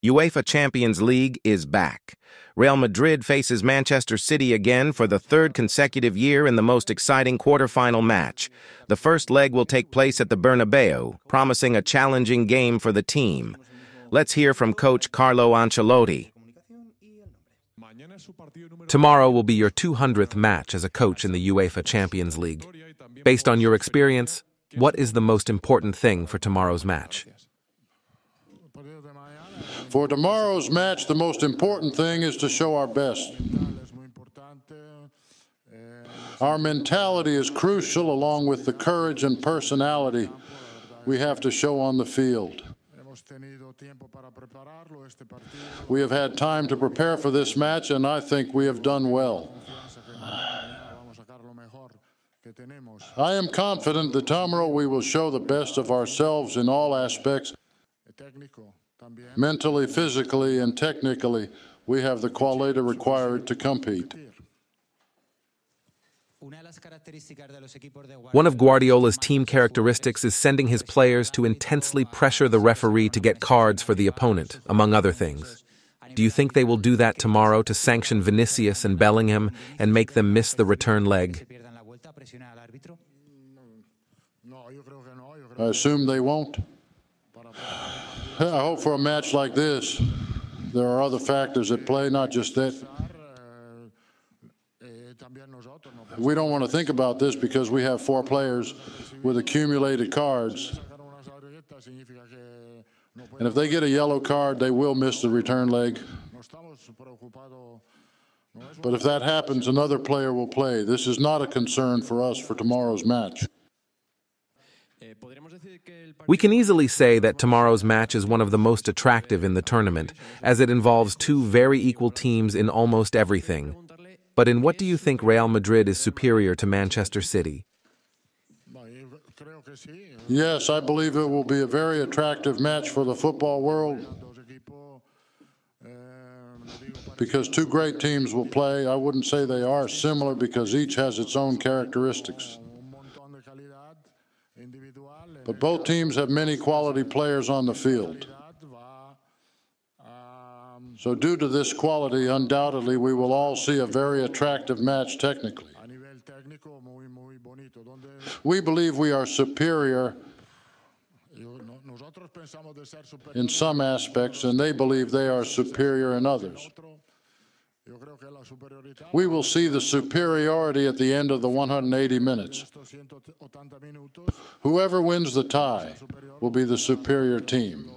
UEFA Champions League is back. Real Madrid faces Manchester City again for the third consecutive year in the most exciting quarter-final match. The first leg will take place at the Bernabeu, promising a challenging game for the team. Let's hear from coach Carlo Ancelotti. Tomorrow will be your 200th match as a coach in the UEFA Champions League. Based on your experience, what is the most important thing for tomorrow's match? For tomorrow's match, the most important thing is to show our best. Our mentality is crucial, along with the courage and personality we have to show on the field. We have had time to prepare for this match, and I think we have done well. I am confident that tomorrow we will show the best of ourselves in all aspects. Mentally, physically, and technically, we have the quality required to compete. One of Guardiola's team characteristics is sending his players to intensely pressure the referee to get cards for the opponent, among other things. Do you think they will do that tomorrow to sanction Vinicius and Bellingham and make them miss the return leg? I assume they won't. I hope for a match like this, there are other factors at play, not just that. We don't want to think about this because we have 4 players with accumulated cards. And if they get a yellow card, they will miss the return leg. But if that happens, another player will play. This is not a concern for us for tomorrow's match. We can easily say that tomorrow's match is one of the most attractive in the tournament, as it involves 2 very equal teams in almost everything. But in what do you think Real Madrid is superior to Manchester City? Yes, I believe it will be a very attractive match for the football world because 2 great teams will play. I wouldn't say they are similar because each has its own characteristics. But both teams have many quality players on the field. So due to this quality, undoubtedly, we will all see a very attractive match technically. We believe we are superior in some aspects, and they believe they are superior in others. We will see the superiority at the end of the 180 minutes. Whoever wins the tie will be the superior team.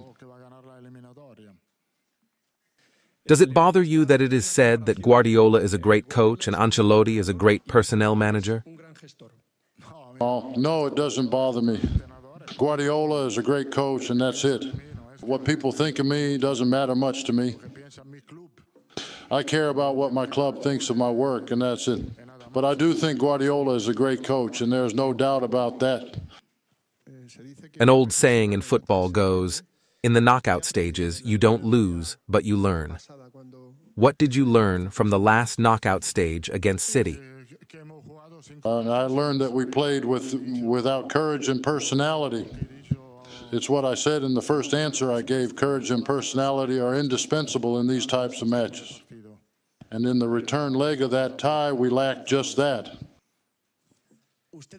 Does it bother you that it is said that Guardiola is a great coach and Ancelotti is a great personnel manager? No, it doesn't bother me. Guardiola is a great coach, and that's it. What people think of me doesn't matter much to me. I care about what my club thinks of my work, and that's it. But I do think Guardiola is a great coach, and there's no doubt about that. An old saying in football goes, in the knockout stages, you don't lose, but you learn. What did you learn from the last knockout stage against City? I learned that we played without courage and personality. It's what I said in the first answer I gave. Courage and personality are indispensable in these types of matches. And in the return leg of that tie, we lacked just that.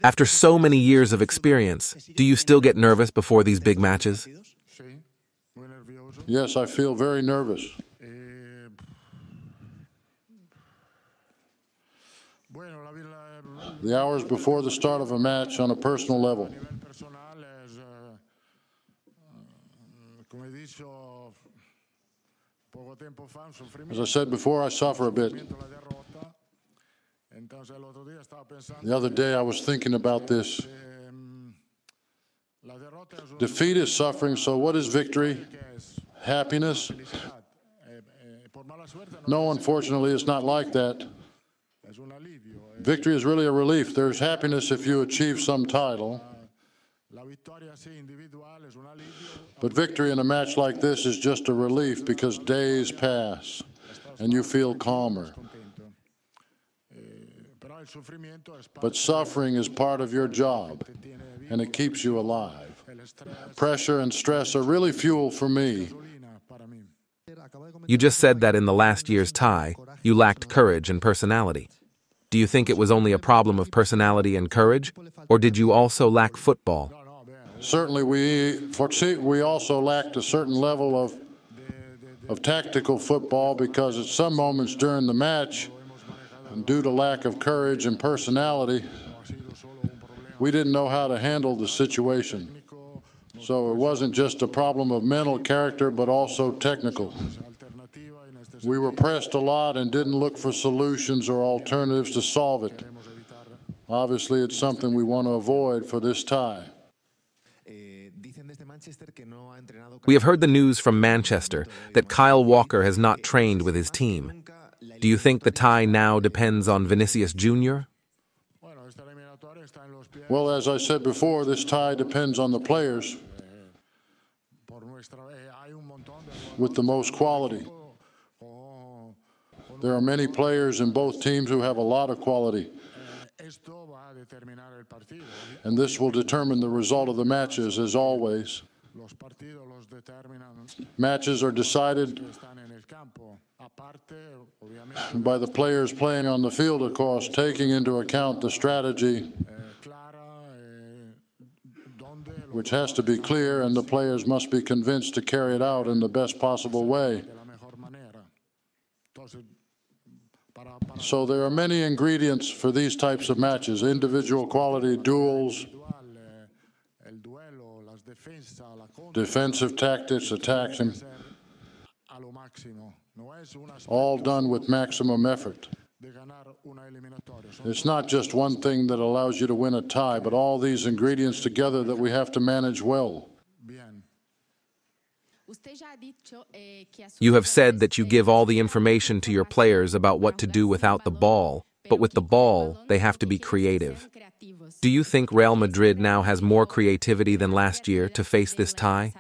After so many years of experience, do you still get nervous before these big matches? Yes, I feel very nervous. The hours before the start of a match on a personal level. As I said before, I suffer a bit. The other day I was thinking about this. Defeat is suffering, so what is victory? Happiness? No, unfortunately, it's not like that. Victory is really a relief. There's happiness if you achieve some title. But victory in a match like this is just a relief because days pass and you feel calmer. But suffering is part of your job, and it keeps you alive. Pressure and stress are really fuel for me. You just said that in the last year's tie, you lacked courage and personality. Do you think it was only a problem of personality and courage, or did you also lack football? Certainly, we also lacked a certain level of tactical football because at some moments during the match, and due to lack of courage and personality, we didn't know how to handle the situation. So it wasn't just a problem of mental character, but also technical. We were pressed a lot and didn't look for solutions or alternatives to solve it. Obviously, it's something we want to avoid for this tie. We have heard the news from Manchester that Kyle Walker has not trained with his team. Do you think the tie now depends on Vinicius Jr.? Well, as I said before, this tie depends on the players with the most quality. There are many players in both teams who have a lot of quality. And this will determine the result of the matches, as always. Matches are decided by the players playing on the field, of course, taking into account the strategy, which has to be clear, and the players must be convinced to carry it out in the best possible way. So there are many ingredients for these types of matches: individual quality, duels, defensive tactics, attacks, all done with maximum effort. It's not just one thing that allows you to win a tie, but all these ingredients together that we have to manage well. You have said that you give all the information to your players about what to do without the ball, but with the ball, they have to be creative. Do you think Real Madrid now has more creativity than last year to face this tie?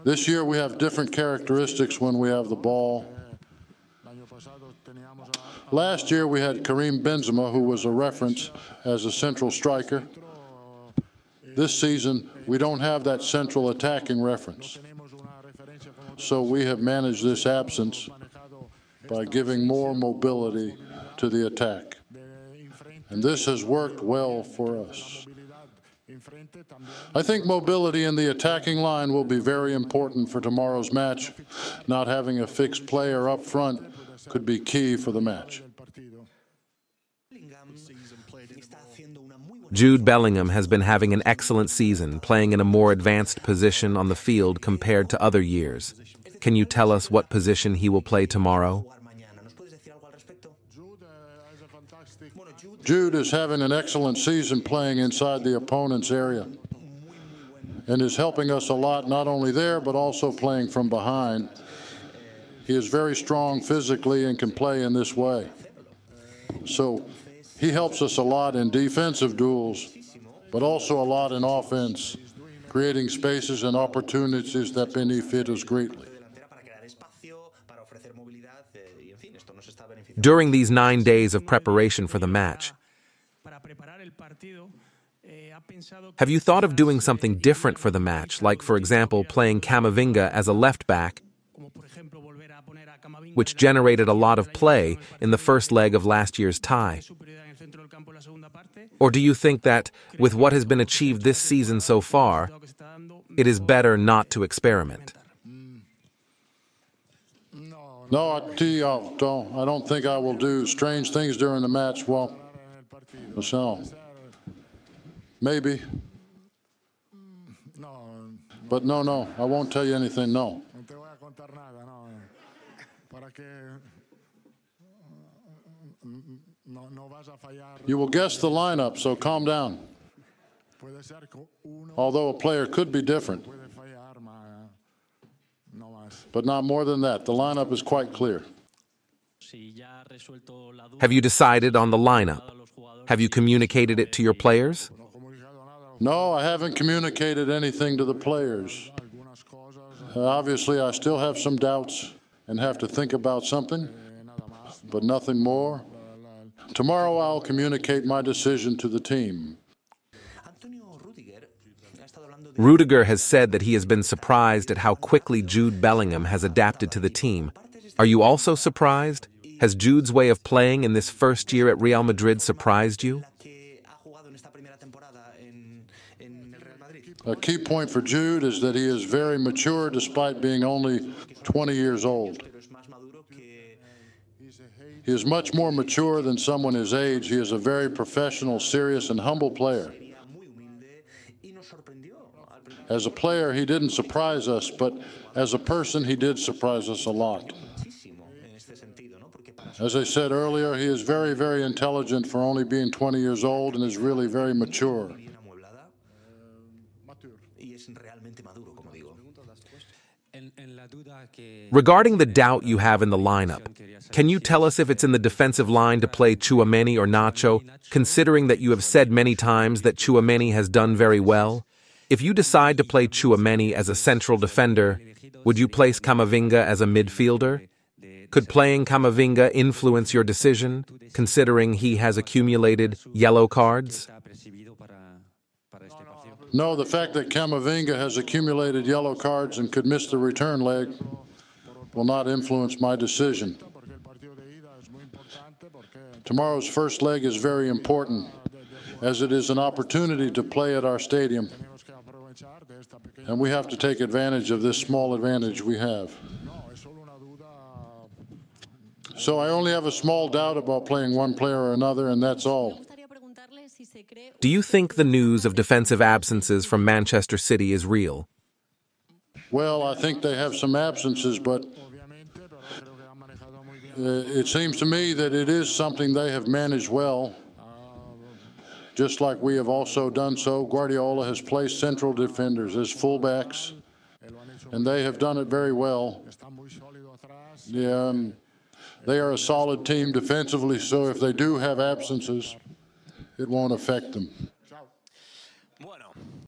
This year we have different characteristics when we have the ball. Last year we had Karim Benzema, who was a reference as a central striker. This season, we don't have that central attacking reference. So we have managed this absence by giving more mobility to the attack. And this has worked well for us. I think mobility in the attacking line will be very important for tomorrow's match. Not having a fixed player up front could be key for the match. Jude Bellingham has been having an excellent season, playing in a more advanced position on the field compared to other years. Can you tell us what position he will play tomorrow? Jude is having an excellent season playing inside the opponent's area and is helping us a lot, not only there, but also playing from behind. He is very strong physically and can play in this way. So he helps us a lot in defensive duels, but also a lot in offense, creating spaces and opportunities that benefit us greatly. During these 9 days of preparation for the match, have you thought of doing something different for the match, like, for example, playing Camavinga as a left back, which generated a lot of play in the first leg of last year's tie? Or do you think that, with what has been achieved this season so far, it is better not to experiment? No, I don't think I will do strange things during the match. Well, so maybe. But no, I won't tell you anything, no. You will guess the lineup, so calm down. Although a player could be different. But not more than that. The lineup is quite clear. Have you decided on the lineup? Have you communicated it to your players? No, I haven't communicated anything to the players. Obviously, I still have some doubts and have to think about something, but nothing more. Tomorrow I'll communicate my decision to the team. Rudiger has said that he has been surprised at how quickly Jude Bellingham has adapted to the team. Are you also surprised? Has Jude's way of playing in this first year at Real Madrid surprised you? A key point for Jude is that he is very mature despite being only 20 years old. He is much more mature than someone his age. He is a very professional, serious, and humble player. As a player, he didn't surprise us, but as a person, he did surprise us a lot. As I said earlier, he is very, very intelligent for only being 20 years old and is really very mature. Regarding the doubt you have in the lineup, can you tell us if it's in the defensive line to play Tchouaméni or Nacho, considering that you have said many times that Tchouaméni has done very well? If you decide to play Tchouaméni as a central defender, would you place Camavinga as a midfielder? Could playing Camavinga influence your decision, considering he has accumulated yellow cards? No, the fact that Camavinga has accumulated yellow cards and could miss the return leg will not influence my decision. Tomorrow's first leg is very important, as it is an opportunity to play at our stadium, and we have to take advantage of this small advantage we have. So I only have a small doubt about playing one player or another, and that's all. Do you think the news of defensive absences from Manchester City is real? Well, I think they have some absences, but it seems to me that it is something they have managed well, just like we have also done so. Guardiola has placed central defenders as fullbacks, and they have done it very well. They are a solid team defensively, so if they do have absences, it won't affect them.